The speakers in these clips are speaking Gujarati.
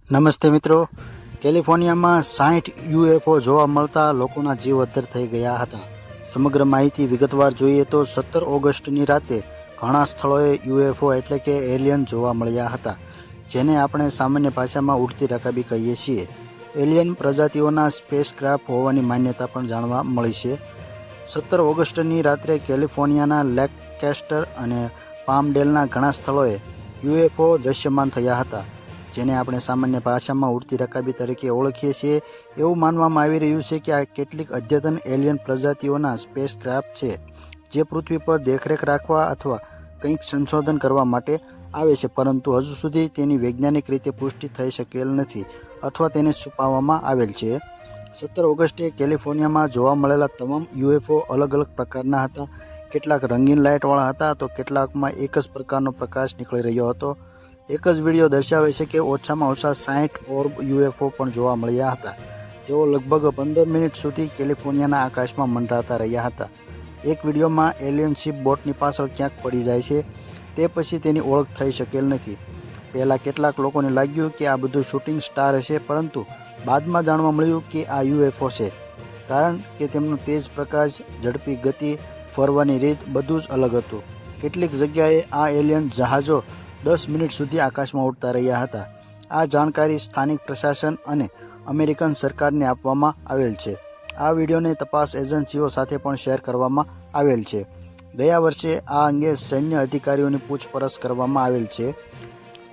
નમસ્તે મિત્રો, કેલિફોર્નિયામાં 60 યુએફઓ જોવા મળતા લોકોના જીવ અદ્ધર થઈ ગયા હતા. સમગ્ર માહિતી વિગતવાર જોઈએ તો 17 ઓગસ્ટની રાતે ઘણા સ્થળોએ યુએફઓ એટલે કે એલિયન જોવા મળ્યા હતા, જેને આપણે સામાન્ય ભાષામાં ઉડતી રકાબી કહીએ છીએ. એલિયન પ્રજાતિઓના સ્પેસક્રાફ્ટ હોવાની માન્યતા પણ જાણવા મળી છે. 17 ઓગસ્ટની રાત્રે કેલિફોર્નિયાના લેન્કાસ્ટર અને પામડેલના ઘણા સ્થળોએ યુએફઓ દ્રશ્યમાન થયા હતા, જેને આપણે સામાન્ય ભાષામાં ઉડતી રકાબી તરીકે ઓળખીએ છીએ. એવું માનવામાં આવી રહ્યું છે કે આ કેટલીક અદ્યતન એલિયન પ્રજાતિઓના સ્પેસક્રાફ્ટ છે, જે પૃથ્વી પર દેખરેખ રાખવા અથવા કંઈક સંશોધન કરવા માટે આવે છે, પરંતુ હજુ સુધી તેની વૈજ્ઞાનિક રીતે પુષ્ટિ થઈ શકેલ નથી અથવા તેને છુપાવવામાં આવેલ છે. 17 ઓગસ્ટે કેલિફોર્નિયામાં જોવા મળેલા તમામ યુએફઓ અલગ અલગ પ્રકારના હતા. કેટલાક રંગીન લાઇટવાળા હતા તો કેટલાકમાં એક જ પ્રકારનો પ્રકાશ નીકળી રહ્યો હતો. એક જ વિડીયો દર્શાવે છે કે ઓછામાં ઓછા 60 ઓર્બ યુએફઓ પણ જોવા મળ્યા હતા. તેઓ લગભગ 15 મિનિટ સુધી કેલિફોર્નિયાના આકાશમાં મંડરાતા રહ્યા હતા. એક વિડીયોમાં એલિયન શિપ બોટની પાછળ ક્યાંક પડી જાય છે, તે પછી તેની ઓળખ થઈ શકેલ નથી. પહેલાં કેટલાક લોકોને લાગ્યું કે આ બધું શૂટિંગ સ્ટાર હશે, પરંતુ બાદમાં જાણવા મળ્યું કે આ યુએફઓ છે, કારણ કે તેમનો તેજ પ્રકાશ, ઝડપી ગતિ, ફરવાની રીત બધું જ અલગ હતું. કેટલીક જગ્યાએ આ એલિયન જહાજો 10 મિનિટ સુધી આકાશમાં ઉડતા રહ્યા હતા. આ જાણકારી સ્થાનિક પ્રશાસન અને અમેરિકન સરકારને આપવામાં આવેલ છે. આ વિડીયોને તપાસ એજન્સીઓ સાથે પણ શેર કરવામાં આવેલ છે. ગયા વર્ષે આ અંગે સૈન્ય અધિકારીઓની પૂછપરછ કરવામાં આવેલ છે.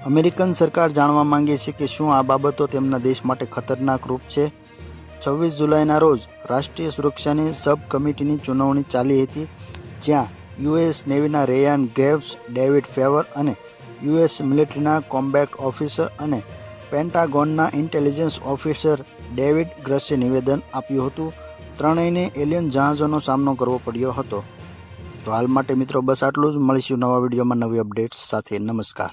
અમેરિકન સરકાર જાણવા માંગે છે કે શું આ બાબતો તેમના દેશ માટે ખતરનાક રૂપ છે. 26 જુલાઈના રોજ રાષ્ટ્રીય સુરક્ષાની સબ કમિટીની સુનાવણી ચાલી હતી, જ્યાં યુએસ નેવીના રેયાન ગ્રેવ્સ, ડેવિડ ફેવર અને યુએસ મિલિટરીના કોમ્બેટ ઓફિસર અને પેન્ટાગોનના ઇન્ટેલિજન્સ ઓફિસર ડેવિડ ગ્રસે નિવેદન આપ્યું હતું. ત્રણેયને એલિયન જહાજોનો સામનો કરવો પડ્યો હતો. તો હાલ માટે મિત્રો બસ આટલું જ. મળીશું નવા વિડીયોમાં નવી અપડેટ્સ સાથે. નમસ્કાર.